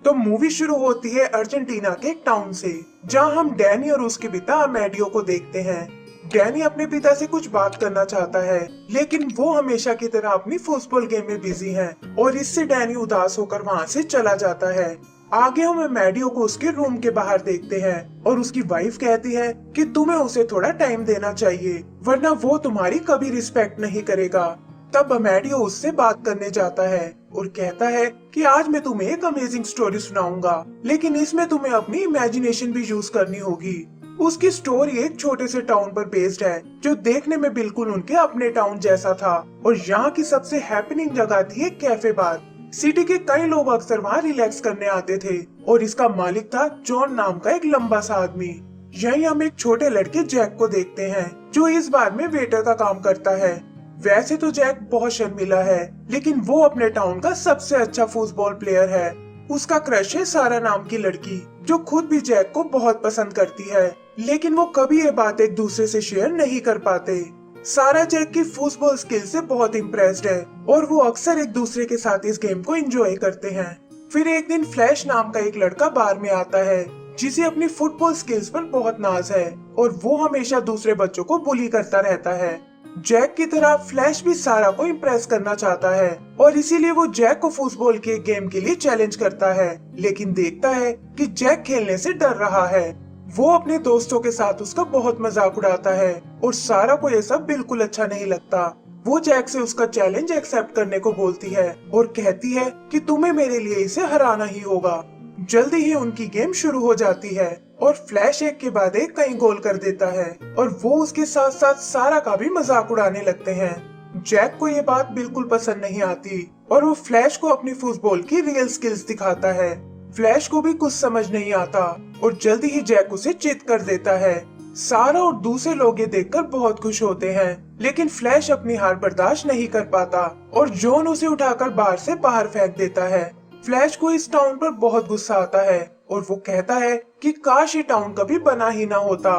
तो मूवी शुरू होती है अर्जेंटीना के एक टाउन से, जहां हम डैनी और उसके पिता अमेडियो को देखते हैं। डैनी अपने पिता से कुछ बात करना चाहता है, लेकिन वो हमेशा की तरह अपनी फुटबॉल गेम में बिजी है और इससे डैनी उदास होकर वहां से चला जाता है। आगे हम अमेडियो को उसके रूम के बाहर देखते हैं और उसकी वाइफ कहती है कि तुम्हें उसे थोड़ा टाइम देना चाहिए, वरना वो तुम्हारी कभी रिस्पेक्ट नहीं करेगा। तब अमेडियो उससे बात करने जाता है और कहता है कि आज मैं तुम्हें एक अमेजिंग स्टोरी सुनाऊंगा, लेकिन इसमें तुम्हें अपनी इमेजिनेशन भी यूज करनी होगी। उसकी स्टोरी एक छोटे से टाउन पर बेस्ड है, जो देखने में बिल्कुल उनके अपने टाउन जैसा था और यहाँ की सबसे हैपनिंग जगह थी एक कैफे बार। सिटी के कई लोग अक्सर वहाँ रिलैक्स करने आते थे और इसका मालिक था जॉन नाम का एक लंबा सा आदमी। यहीं हम एक छोटे लड़के जैक को देखते हैं, जो इस बार में वेटर का काम करता है। वैसे तो जैक बहुत शर्मीला है, लेकिन वो अपने टाउन का सबसे अच्छा फुटबॉल प्लेयर है। उसका क्रश है सारा नाम की लड़की, जो खुद भी जैक को बहुत पसंद करती है, लेकिन वो कभी ये बात एक दूसरे से शेयर नहीं कर पाते। सारा जैक की फुटबॉल स्किल से बहुत इम्प्रेस्ड है और वो अक्सर एक दूसरे के साथ इस गेम को एंजॉय करते हैं। फिर एक दिन फ्लैश नाम का एक लड़का बार में आता है, जिसे अपनी फुटबॉल स्किल्स पर बहुत नाज है और वो हमेशा दूसरे बच्चों को बुली करता रहता है। जैक की तरह फ्लैश भी सारा को इम्प्रेस करना चाहता है और इसीलिए वो जैक को फुटबॉल के गेम के लिए चैलेंज करता है, लेकिन देखता है कि जैक खेलने से डर रहा है। वो अपने दोस्तों के साथ उसका बहुत मजाक उड़ाता है और सारा को ये सब बिल्कुल अच्छा नहीं लगता। वो जैक से उसका चैलेंज एक्सेप्ट करने को बोलती है और कहती है कि तुम्हें मेरे लिए इसे हराना ही होगा। जल्दी ही उनकी गेम शुरू हो जाती है और फ्लैश एक के बाद एक कई गोल कर देता है और वो उसके साथ साथ सारा का भी मजाक उड़ाने लगते हैं। जैक को ये बात बिल्कुल पसंद नहीं आती और वो फ्लैश को अपनी फुटबॉल की रियल स्किल्स दिखाता है। फ्लैश को भी कुछ समझ नहीं आता और जल्दी ही जैक उसे चित कर देता है। सारा और दूसरे लोग ये देखकर बहुत खुश होते हैं, लेकिन फ्लैश अपनी हार बर्दाश्त नहीं कर पाता और जॉन उसे उठाकर बार से बाहर फेंक देता है। फ्लैश को इस टाउन पर बहुत गुस्सा आता है और वो कहता है कि काश ये टाउन कभी बना ही ना होता।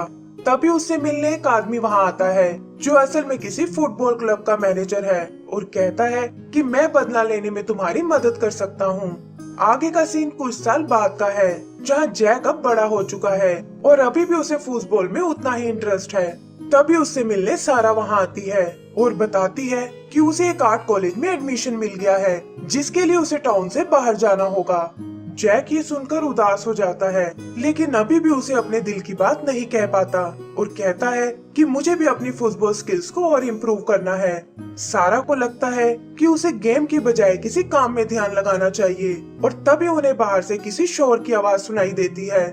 तभी उससे मिलने एक आदमी वहाँ आता है, जो असल में किसी फुटबॉल क्लब का मैनेजर है और कहता है कि मैं बदला लेने में तुम्हारी मदद कर सकता हूँ। आगे का सीन कुछ साल बाद का है, जहाँ जैक अब बड़ा हो चुका है और अभी भी उसे फुटबॉल में उतना ही इंटरेस्ट है। तभी उससे मिलने सारा वहाँ आती है और बताती है कि उसे एक आर्ट कॉलेज में एडमिशन मिल गया है, जिसके लिए उसे टाउन से बाहर जाना होगा। जैक ये सुनकर उदास हो जाता है, लेकिन अभी भी उसे अपने दिल की बात नहीं कह पाता और कहता है कि मुझे भी अपनी फुटबॉल स्किल्स को और इम्प्रूव करना है। सारा को लगता है कि उसे गेम की बजाय किसी काम में ध्यान लगाना चाहिए और तभी उन्हें बाहर से किसी शोर की आवाज सुनाई देती है।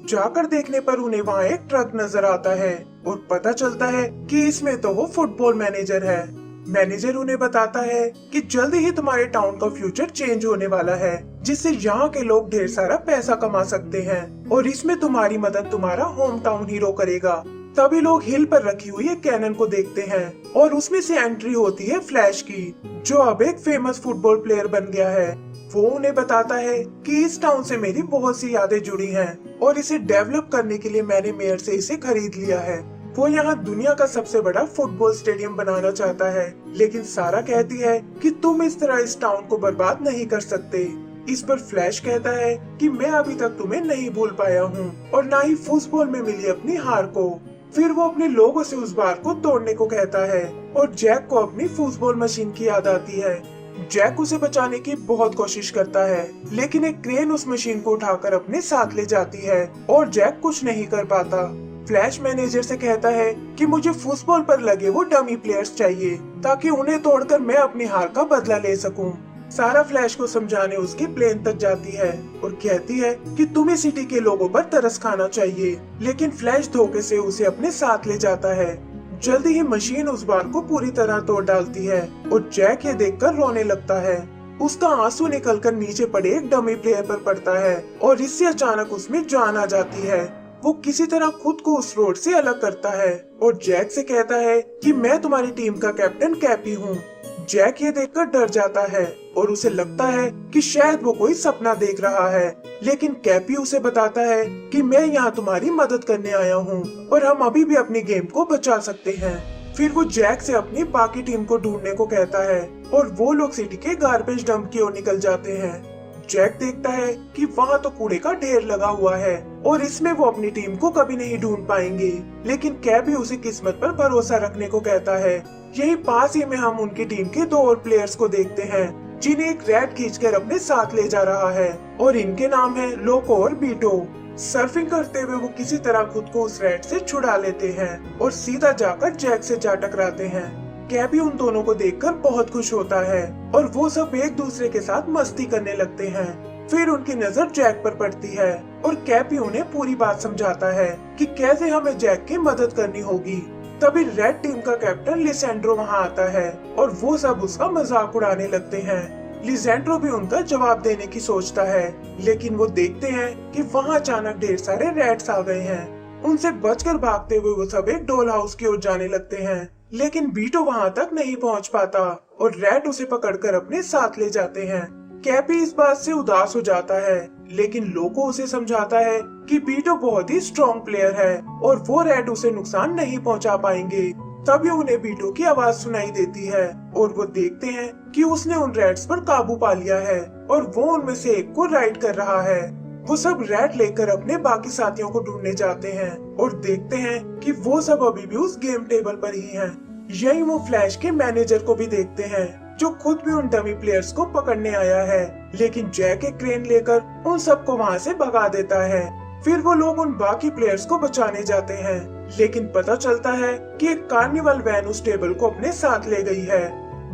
जाकर देखने पर उन्हें वहाँ एक ट्रक नजर आता है और पता चलता है कि इसमें तो वो फुटबॉल मैनेजर है। मैनेजर उन्हें बताता है कि जल्दी ही तुम्हारे टाउन का फ्यूचर चेंज होने वाला है, जिससे यहाँ के लोग ढेर सारा पैसा कमा सकते हैं और इसमें तुम्हारी मदद तुम्हारा होम टाउन हीरो करेगा। तभी लोग हिल पर रखी हुई एक कैनन को देखते हैं और उसमें से एंट्री होती है फ्लैश की, जो अब एक फेमस फुटबॉल प्लेयर बन गया है। वो उन्हें बताता है कि इस टाउन से मेरी बहुत सी यादें जुड़ी हैं और इसे डेवलप करने के लिए मैंने मेयर से इसे खरीद लिया है। वो यहाँ दुनिया का सबसे बड़ा फुटबॉल स्टेडियम बनाना चाहता है, लेकिन सारा कहती है कि तुम इस तरह इस टाउन को बर्बाद नहीं कर सकते। इस पर फ्लैश कहता है कि मैं अभी तक तुम्हें नहीं भूल पाया हूँ और ना ही फुटबॉल में मिली अपनी हार को। फिर वो अपने लोगों से उस बार को तोड़ने को कहता है और जैक को अपनी फुटबॉल मशीन की याद आती है। जैक उसे बचाने की बहुत कोशिश करता है, लेकिन एक क्रेन उस मशीन को उठाकर अपने साथ ले जाती है और जैक कुछ नहीं कर पाता। फ्लैश मैनेजर से कहता है कि मुझे फुटबॉल पर लगे वो डमी प्लेयर्स चाहिए, ताकि उन्हें तोड़कर मैं अपनी हार का बदला ले सकूं। सारा फ्लैश को समझाने उसके प्लेन तक जाती है और कहती है कि तुम्हें सिटी के लोगों पर तरस खाना चाहिए, लेकिन फ्लैश धोखे से उसे अपने साथ ले जाता है। जल्दी ही मशीन उस बार को पूरी तरह तोड़ डालती है और जैक ये देखकर रोने लगता है। उसका आंसू निकलकर नीचे पड़े एक डमी प्लेयर पर पड़ता है और इससे अचानक उसमें जान आ जाती है। वो किसी तरह खुद को उस रोड से अलग करता है और जैक से कहता है कि मैं तुम्हारी टीम का कैप्टन कैपी हूँ। जैक ये देखकर डर जाता है और उसे लगता है कि शायद वो कोई सपना देख रहा है, लेकिन कैपी उसे बताता है कि मैं यहाँ तुम्हारी मदद करने आया हूँ और हम अभी भी अपनी गेम को बचा सकते हैं। फिर वो जैक से अपनी बाकी टीम को ढूंढने को कहता है और वो लोग सिटी के गार्बेज डंप की ओर निकल जाते हैं। जैक देखता है कि वहाँ तो कूड़े का ढेर लगा हुआ है और इसमें वो अपनी टीम को कभी नहीं ढूंढ पाएंगे, लेकिन कैपी उसे किस्मत पर भरोसा रखने को कहता है। यही पास ही में हम उनकी टीम के दो और प्लेयर्स को देखते हैं जिन्हें एक रैट खींचकर अपने साथ ले जा रहा है और इनके नाम है लोको और बीटो। सर्फिंग करते हुए वो किसी तरह खुद को उस रैट से छुड़ा लेते हैं और सीधा जाकर जैक से जा टकराते हैं। कैपी उन दोनों को देखकर बहुत खुश होता है और वो सब एक दूसरे के साथ मस्ती करने लगते हैं। फिर उनकी नजर जैक पर पड़ती है और कैपी उन्हें पूरी बात समझाता है कि कैसे हमें जैक की मदद करनी होगी। तभी रेड टीम का कैप्टन लिसेंड्रो वहाँ आता है और वो सब उसका मजाक उड़ाने लगते हैं। लिसेंड्रो भी उनका जवाब देने की सोचता है, लेकिन वो देखते हैं कि वहाँ अचानक ढेर सारे रैट्स आ गए हैं। उनसे बचकर भागते हुए वो सब एक डॉल हाउस की ओर जाने लगते हैं, लेकिन बीटो वहाँ तक नहीं पहुँच पाता और रैट उसे पकड़कर अपने साथ ले जाते हैं। कैपी इस बात से उदास हो जाता है, लेकिन लोको उसे समझाता है कि बीटो बहुत ही स्ट्रॉन्ग प्लेयर है और वो रैट उसे नुकसान नहीं पहुंचा पाएंगे। तभी उन्हें बीटो की आवाज सुनाई देती है और वो देखते हैं कि उसने उन रैट्स पर काबू पा लिया है और वो उनमें से एक को राइड कर रहा है। वो सब रैट लेकर अपने बाकी साथियों को ढूंढने जाते हैं और देखते हैं कि वो सब अभी भी उस गेम टेबल पर ही हैं। यही वो फ्लैश के मैनेजर को भी देखते हैं जो खुद भी उन डमी प्लेयर्स को पकड़ने आया है, लेकिन जैक एक क्रेन लेकर उन सबको वहाँ से भगा देता है। फिर वो लोग उन बाकी प्लेयर्स को बचाने जाते हैं, लेकिन पता चलता है कि एक कार्निवल वैन उस टेबल को अपने साथ ले गई है।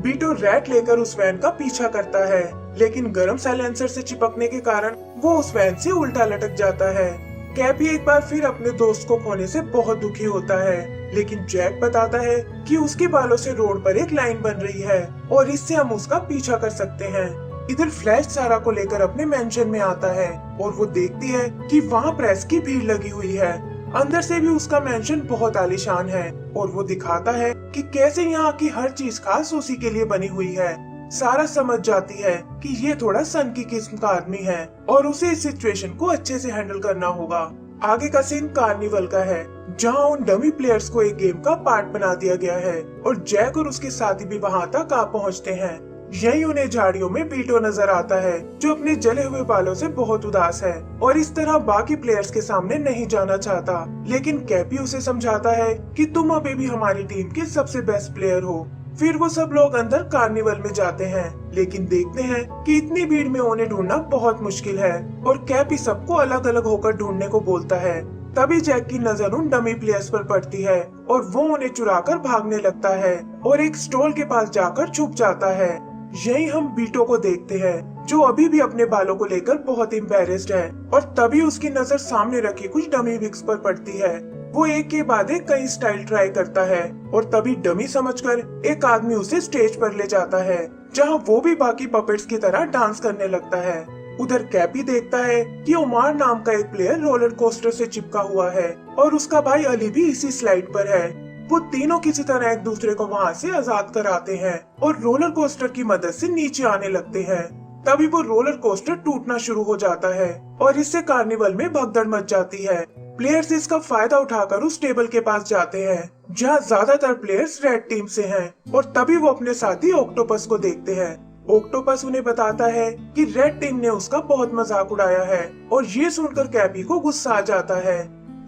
बीटो रैट लेकर उस वैन का पीछा करता है, लेकिन गर्म साइलेंसर से चिपकने के कारण वो उस वैन से उल्टा लटक जाता है। कैपी एक बार फिर अपने दोस्त को खोने से बहुत दुखी होता है, लेकिन जैक बताता है कि उसके बालों से रोड पर एक लाइन बन रही है और इससे हम उसका पीछा कर सकते हैं। इधर फ्लैश सारा को लेकर अपने मेंशन में आता है और वो देखती है कि वहाँ प्रेस की भीड़ लगी हुई है। अंदर से भी उसका मेंशन बहुत आलीशान है और वो दिखाता है कि कैसे यहाँ की हर चीज खास उसी के लिए बनी हुई है। सारा समझ जाती है कि ये थोड़ा सन की किस्म का आदमी है और उसे इस सिचुएशन को अच्छे से हैंडल करना होगा। आगे का सीन कार्निवल का है, जहाँ उन डमी प्लेयर्स को एक गेम का पार्ट बना दिया गया है और जैक और उसके साथी भी वहाँ तक आ पहुँचते हैं। यही उन्हें झाड़ियों में बीटो नजर आता है जो अपने जले हुए बालों से बहुत उदास है और इस तरह बाकी प्लेयर्स के सामने नहीं जाना चाहता, लेकिन कैपी उसे समझाता है कि तुम अभी भी हमारी टीम के सबसे बेस्ट प्लेयर हो। फिर वो सब लोग अंदर कार्निवल में जाते हैं, लेकिन देखते हैं कि इतनी भीड़ में उन्हें ढूंढना बहुत मुश्किल है और कैपी सबको अलग अलग होकर ढूंढने को बोलता है। तभी जैक की नजर उन डमी प्लेयर्स पर पड़ती है और वो उन्हें चुराकर भागने लगता है और एक स्टॉल के पास जाकर छुप जाता है। यही हम बीटो को देखते हैं जो अभी भी अपने बालों को लेकर बहुत एम्बैरेस्ड है और तभी उसकी नजर सामने रखी कुछ डमी विग्स पर पड़ती है। वो एक के बाद एक कई स्टाइल ट्राई करता है और तभी डमी समझकर एक आदमी उसे स्टेज पर ले जाता है, जहां वो भी बाकी पपेट्स की तरह डांस करने लगता है। उधर कैपी देखता है कि ओमार नाम का एक प्लेयर रोलर कोस्टर से चिपका हुआ है और उसका भाई अली भी इसी स्लाइड पर है। वो तीनों किसी तरह एक दूसरे को वहाँ से आजाद कराते हैं और रोलर कोस्टर की मदद से नीचे आने लगते हैं। तभी वो रोलर कोस्टर टूटना शुरू हो जाता है और इससे कार्निवल में भगदड़ मच जाती है। प्लेयर्स इसका फायदा उठाकर उस टेबल के पास जाते हैं जहाँ ज्यादातर प्लेयर्स रेड टीम से हैं और तभी वो अपने साथी ऑक्टोपस को देखते हैं। ऑक्टोपस उन्हें बताता है कि रेड टीम ने उसका बहुत मजाक उड़ाया है और ये सुनकर कैपी को गुस्सा आ जाता है।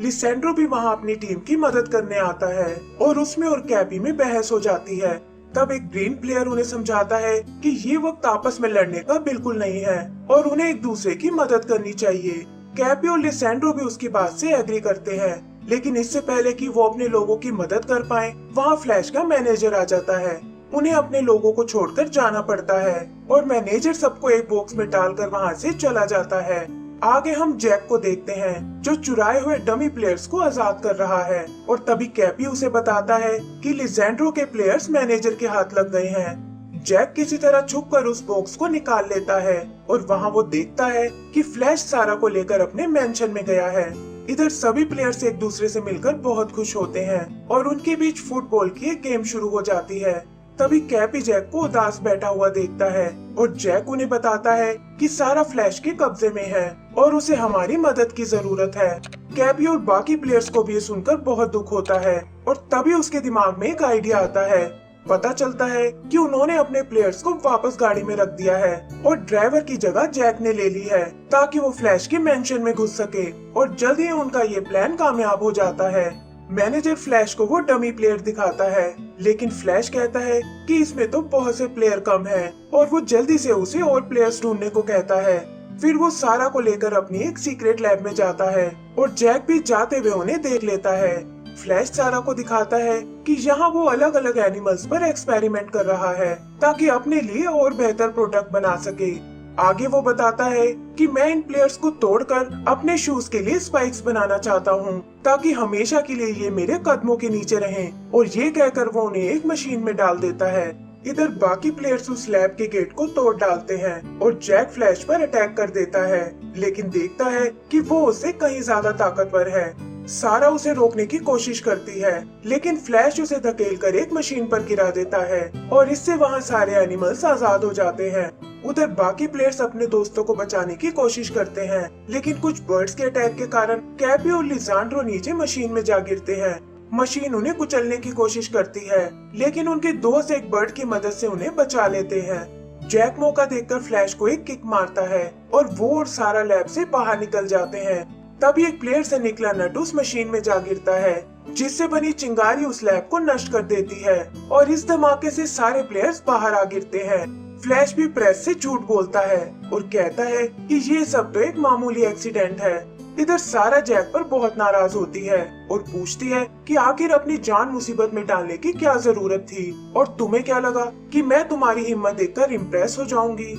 लिसेंड्रो भी वहाँ अपनी टीम की मदद करने आता है और उसमें और कैपी में बहस हो जाती है। तब एक ग्रीन प्लेयर उन्हें समझाता है कि ये वक्त आपस में लड़ने का बिल्कुल नहीं है और उन्हें एक दूसरे की मदद करनी चाहिए। कैपी और लिसेंड्रो भी उसकी बात से एग्री करते हैं, लेकिन इससे पहले कि वो अपने लोगों की मदद कर पाए, वहाँ फ्लैश का मैनेजर आ जाता है। उन्हें अपने लोगों को छोड़कर जाना पड़ता है और मैनेजर सबको एक बॉक्स में डालकर वहाँ से चला जाता है। आगे हम जैक को देखते हैं जो चुराए हुए डमी प्लेयर्स को आजाद कर रहा है और तभी कैपी उसे बताता है कि लिसेंड्रो के प्लेयर्स मैनेजर के हाथ लग गए हैं। जैक किसी तरह छुपकर उस बॉक्स को निकाल लेता है और वहाँ वो देखता है कि फ्लैश सारा को लेकर अपने मेंशन में गया है। इधर सभी प्लेयर्स एक दूसरे से मिलकर बहुत खुश होते हैं और उनके बीच फुटबॉल की एक गेम शुरू हो जाती है। तभी कैपी जैक को उदास बैठा हुआ देखता है और जैक उन्हें बताता है कि सारा फ्लैश के कब्जे में है और उसे हमारी मदद की जरूरत है। कैपी और बाकी प्लेयर्स को भी ये सुनकर बहुत दुख होता है और तभी उसके दिमाग में एक आइडिया आता है। पता चलता है कि उन्होंने अपने प्लेयर्स को वापस गाड़ी में रख दिया है और ड्राइवर की जगह जैक ने ले ली है ताकि वो फ्लैश के मेंशन में घुस सके, और जल्दी ही उनका ये प्लान कामयाब हो जाता है। मैनेजर फ्लैश को वो डमी प्लेयर दिखाता है, लेकिन फ्लैश कहता है कि इसमें तो बहुत से प्लेयर कम हैं, और वो जल्दी से उसे और प्लेयर्स ढूंढने को कहता है। फिर वो सारा को लेकर अपनी एक सीक्रेट लैब में जाता है और जैक भी जाते हुए उन्हें देख लेता है। फ्लैश सारा को दिखाता है कि यहाँ वो अलग अलग एनिमल्स पर एक्सपेरिमेंट कर रहा है ताकि अपने लिए और बेहतर प्रोडक्ट बना सके। आगे वो बताता है कि मैं इन प्लेयर्स को तोड़कर अपने शूज के लिए स्पाइक्स बनाना चाहता हूँ ताकि हमेशा के लिए ये मेरे कदमों के नीचे रहें, और ये कहकर वो उन्हें एक मशीन में डाल देता है। इधर बाकी प्लेयर्स उस लैब के गेट को तोड़ डालते हैं और जैक फ्लैश पर अटैक कर देता है, लेकिन देखता है कि वो उससे कहीं ज्यादा ताकतवर है। सारा उसे रोकने की कोशिश करती है, लेकिन फ्लैश उसे धकेलकर एक मशीन पर गिरा देता है और इससे वहाँ सारे एनिमल्स आजाद हो जाते हैं। उधर बाकी प्लेयर्स अपने दोस्तों को बचाने की कोशिश करते हैं, लेकिन कुछ बर्ड्स के अटैक के कारण कैपी और लिसांड्रो नीचे मशीन में जा गिरते हैं। मशीन उन्हें कुचलने की कोशिश करती है, लेकिन उनके दोस्त एक बर्ड की मदद से उन्हें बचा लेते हैं। जैक मौका देखकर फ्लैश को एक किक मारता है और वो और सारा लैब से बाहर निकल जाते हैं। तभी एक प्लेयर से निकला नट उस मशीन में जा गिरता है, जिससे बनी चिंगारी उस लैब को नष्ट कर देती है और इस धमाके से सारे प्लेयर्स बाहर आ गिरते हैं। फ्लैश भी प्रेस से झूठ बोलता है और कहता है कि ये सब तो एक मामूली एक्सीडेंट है। इधर सारा जैक पर बहुत नाराज होती है और पूछती है कि आखिर अपनी जान मुसीबत में डालने की क्या जरूरत थी, और तुम्हें क्या लगा कि मैं तुम्हारी हिम्मत देखकर इम्प्रेस हो जाऊंगी।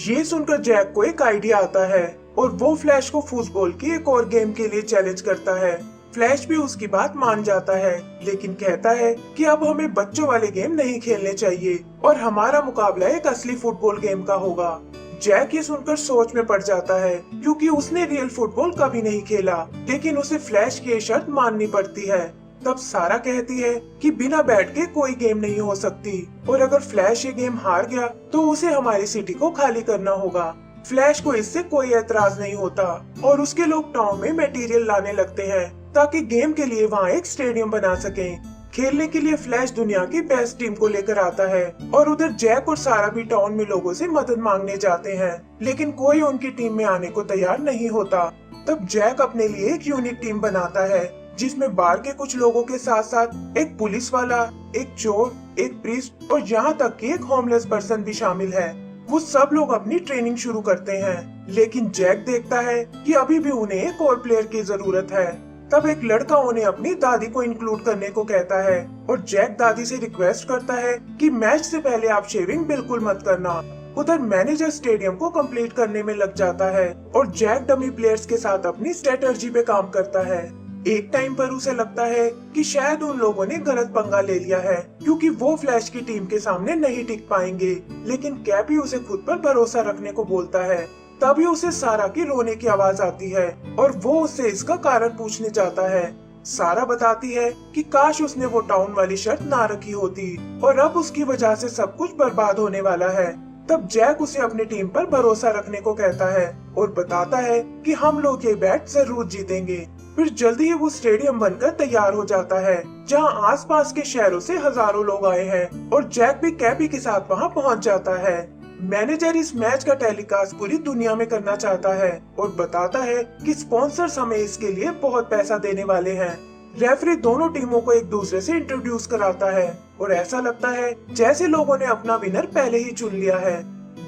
ये सुनकर जैक को एक आइडिया आता है और वो फ्लैश को फुटबॉल की एक और गेम के लिए चैलेंज करता है। फ्लैश भी उसकी बात मान जाता है, लेकिन कहता है कि अब हमें बच्चों वाले गेम नहीं खेलने चाहिए और हमारा मुकाबला एक असली फुटबॉल गेम का होगा। जैक ये सुनकर सोच में पड़ जाता है, क्योंकि उसने रियल फुटबॉल कभी नहीं खेला, लेकिन उसे फ्लैश की शर्त माननी पड़ती है। तब सारा कहती है कि बिना बैट के कोई गेम नहीं हो सकती, और अगर फ्लैश ये गेम हार गया तो उसे हमारी सिटी को खाली करना होगा। फ्लैश को इससे कोई एतराज नहीं होता और उसके लोग टाउन में मटेरियल लाने लगते हैं ताकि गेम के लिए वहाँ एक स्टेडियम बना सकें। खेलने के लिए फ्लैश दुनिया की बेस्ट टीम को लेकर आता है और उधर जैक और सारा भी टाउन में लोगों से मदद मांगने जाते हैं, लेकिन कोई उनकी टीम में आने को तैयार नहीं होता। तब जैक अपने लिए एक यूनिक टीम बनाता है, जिसमें बाहर के कुछ लोगों के साथ साथ एक पुलिस वाला, एक चोर, एक प्रीस्ट और यहाँ तक कि एक होमलेस पर्सन भी शामिल है। वो सब लोग अपनी ट्रेनिंग शुरू करते हैं, लेकिन जैक देखता है कि अभी भी उन्हें एक और प्लेयर की जरूरत है। तब एक लड़का उन्हें अपनी दादी को इंक्लूड करने को कहता है और जैक दादी से रिक्वेस्ट करता है कि मैच से पहले आप शेविंग बिल्कुल मत करना। उधर मैनेजर स्टेडियम को कंप्लीट करने में लग जाता है और जैक डमी प्लेयर्स के साथ अपनी स्ट्रेटजी पे काम करता है। एक टाइम पर उसे लगता है कि शायद उन लोगों ने गलत पंगा ले लिया है, क्योंकि वो फ्लैश की टीम के सामने नहीं टिक पाएंगे, लेकिन कैपी उसे खुद पर भरोसा रखने को बोलता है। तभी उसे सारा की रोने की आवाज आती है और वो उससे इसका कारण पूछने जाता है। सारा बताती है कि काश उसने वो टाउन वाली शर्त ना रखी होती और अब उसकी वजह से सब कुछ बर्बाद होने वाला है। तब जैक उसे अपनी टीम पर भरोसा रखने को कहता है और बताता है कि हम लोग ये मैच जरूर जीतेंगे। फिर जल्दी ही वो स्टेडियम बनकर तैयार हो जाता है, जहां आसपास के शहरों से हजारों लोग आए हैं और जैक भी कैपी के साथ वहां पहुंच जाता है। मैनेजर इस मैच का टेलीकास्ट पूरी दुनिया में करना चाहता है और बताता है कि स्पॉन्सर्स हमें इसके लिए बहुत पैसा देने वाले हैं। रेफरी दोनों टीमों को एक दूसरे से इंट्रोड्यूस कराता है और ऐसा लगता है जैसे लोगों ने अपना विनर पहले ही चुन लिया है।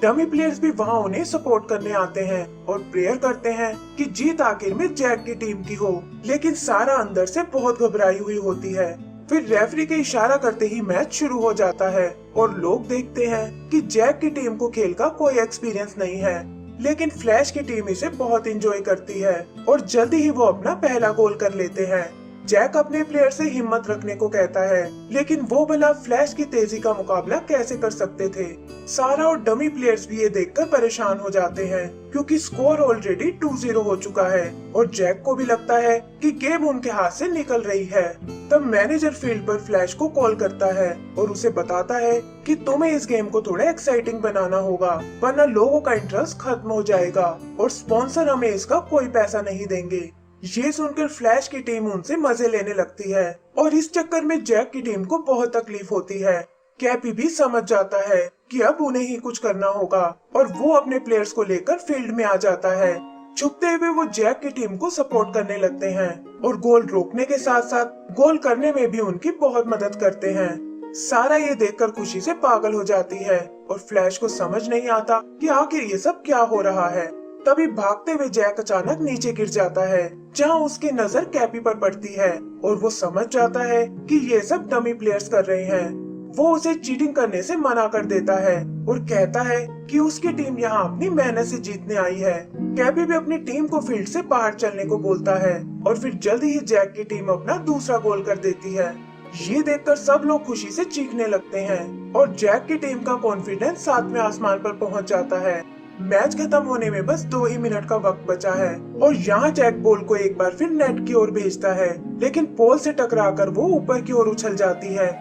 डमी प्लेयर्स भी वहां उन्हें सपोर्ट करने आते हैं और प्रेयर करते हैं कि जीत आखिर में जैक की टीम की हो, लेकिन सारा अंदर से बहुत घबराई हुई होती है। फिर रेफरी के इशारा करते ही मैच शुरू हो जाता है और लोग देखते हैं कि जैक की टीम को खेल का कोई एक्सपीरियंस नहीं है, लेकिन फ्लैश की टीम इसे बहुत एंजॉय करती है और जल्दी ही वो अपना पहला गोल कर लेते हैं। जैक अपने प्लेयर से हिम्मत रखने को कहता है, लेकिन वो भला फ्लैश की तेजी का मुकाबला कैसे कर सकते थे। सारा और डमी प्लेयर्स भी ये देखकर परेशान हो जाते हैं, क्योंकि स्कोर ऑलरेडी 2-0 हो चुका है और जैक को भी लगता है कि गेम उनके हाथ से निकल रही है। तब मैनेजर फील्ड पर फ्लैश को कॉल करता है और उसे बताता है कि तुम्हें इस गेम को थोड़ा एक्साइटिंग बनाना होगा, वरना लोगों का इंटरेस्ट खत्म हो जाएगा और स्पॉन्सर हमें इसका कोई पैसा नहीं देंगे। ये सुनकर फ्लैश की टीम उनसे मजे लेने लगती है और इस चक्कर में जैक की टीम को बहुत तकलीफ होती है। कैपी भी समझ जाता है कि अब उन्हें ही कुछ करना होगा और वो अपने प्लेयर्स को लेकर फील्ड में आ जाता है। छुपते हुए वो जैक की टीम को सपोर्ट करने लगते हैं और गोल रोकने के साथ साथ गोल करने में भी उनकी बहुत मदद करते हैं। सारा ये देखकर खुशी से पागल हो जाती है और फ्लैश को समझ नहीं आता कि आखिर ये सब क्या हो रहा है। तभी भागते हुए जैक अचानक नीचे गिर जाता है, जहां उसकी नजर कैपी पर पड़ती है और वो समझ जाता है कि ये सब डमी प्लेयर्स कर रहे हैं। वो उसे चीटिंग करने से मना कर देता है और कहता है कि उसकी टीम यहाँ अपनी मेहनत से जीतने आई है। कैपी भी अपनी टीम को फील्ड से बाहर चलने को बोलता है और फिर जल्दी ही जैक की टीम अपना दूसरा गोल कर देती है। ये देखकर सब लोग खुशी से चीखने लगते हैं और जैक की टीम का कॉन्फिडेंस 7वें आसमान पर पहुंच जाता है। मैच खत्म होने में बस 2 ही मिनट का वक्त बचा है और यहाँ जैक बॉल को एक बार फिर नेट की ओर भेजता है, लेकिन पोल से टकराकर वो ऊपर की ओर उछल जाती है।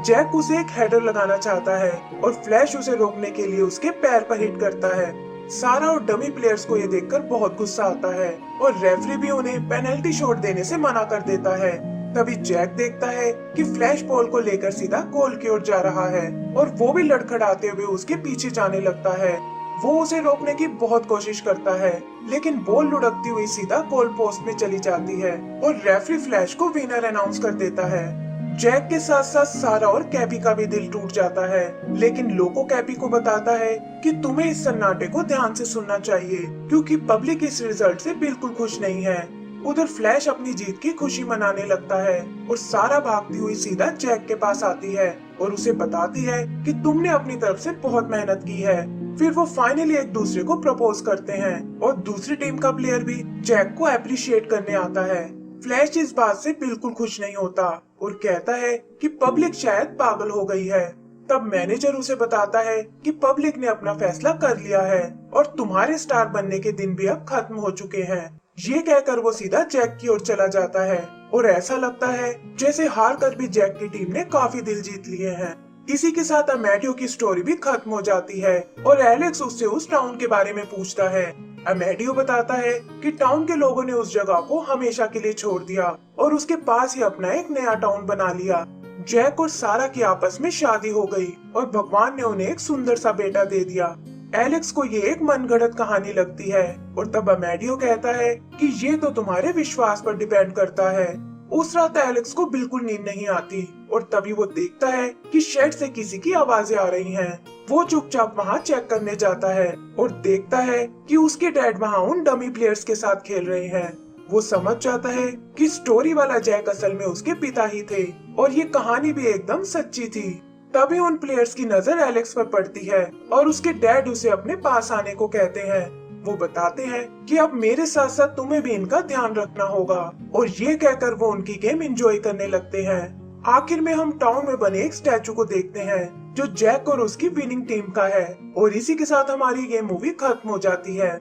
जैक उसे एक हेडर लगाना चाहता है और फ्लैश उसे रोकने के लिए उसके पैर पर हिट करता है। सारा और डमी प्लेयर्स को ये देखकर बहुत गुस्सा आता है और रेफरी भी उन्हें पेनल्टी शॉट देने से मना कर देता है। तभी जैक देखता है कि फ्लैश बॉल को लेकर सीधा गोल की ओर जा रहा है और वो भी लड़खड़ाते हुए उसके पीछे जाने लगता है। वो उसे रोकने की बहुत कोशिश करता है, लेकिन बॉल लुढ़कती हुई सीधा गोल पोस्ट में चली जाती है और रेफरी फ्लैश को विनर अनाउंस कर देता है। जैक के साथ साथ सारा और कैपी का भी दिल टूट जाता है, लेकिन लोको कैपी को बताता है कि तुम्हें इस सन्नाटे को ध्यान से सुनना चाहिए क्योंकि पब्लिक इस रिजल्ट से बिल्कुल खुश नहीं है। उधर फ्लैश अपनी जीत की खुशी मनाने लगता है और सारा भागती हुई सीधा जैक के पास आती है और उसे बताती है कि तुमने अपनी तरफ से बहुत मेहनत की है। फिर वो फाइनली एक दूसरे को प्रपोज करते हैं और दूसरी टीम का प्लेयर भी जैक को अप्रिशिएट करने आता है। फ्लैश इस बात से बिल्कुल खुश नहीं होता और कहता है कि पब्लिक शायद पागल हो गई है। तब मैनेजर उसे बताता है कि पब्लिक ने अपना फैसला कर लिया है और तुम्हारे स्टार बनने के दिन भी अब खत्म हो चुके हैं। ये कहकर वो सीधा जैक की ओर चला जाता है और ऐसा लगता है जैसे हार कर भी जैक की टीम ने काफी दिल जीत लिए हैं। इसी के साथ अमेडियो की स्टोरी भी खत्म हो जाती है और एलेक्स उससे उस टाउन के बारे में पूछता है। अमेडियो बताता है कि टाउन के लोगों ने उस जगह को हमेशा के लिए छोड़ दिया और उसके पास ही अपना एक नया टाउन बना लिया। जैक और सारा की आपस में शादी हो गई और भगवान ने उन्हें एक सुंदर सा बेटा दे दिया। एलेक्स को ये एक मनगढ़ंत कहानी लगती है और तब अमेडियो कहता है कि ये तो तुम्हारे विश्वास पर डिपेंड करता है। उस रात एलेक्स को बिल्कुल नींद नहीं आती और तभी वो देखता है कि शेड से किसी की आवाजें आ रही हैं। वो चुपचाप वहाँ चेक करने जाता है और देखता है कि उसके डैड वहाँ उन डमी प्लेयर्स के साथ खेल रहे हैं। वो समझ जाता है कि स्टोरी वाला जैक असल में उसके पिता ही थे और ये कहानी भी एकदम सच्ची थी। तभी उन प्लेयर्स की नजर एलेक्स पर पड़ती है और उसके डैड उसे अपने पास आने को कहते हैं। वो बताते हैं कि अब मेरे साथ साथ तुम्हें भी इनका ध्यान रखना होगा और ये कहकर वो उनकी गेम एंजॉय करने लगते हैं। आखिर में हम टाउन में बने एक स्टैचू को देखते हैं जो जैक और उसकी विनिंग टीम का है और इसी के साथ हमारी ये मूवी खत्म हो जाती है।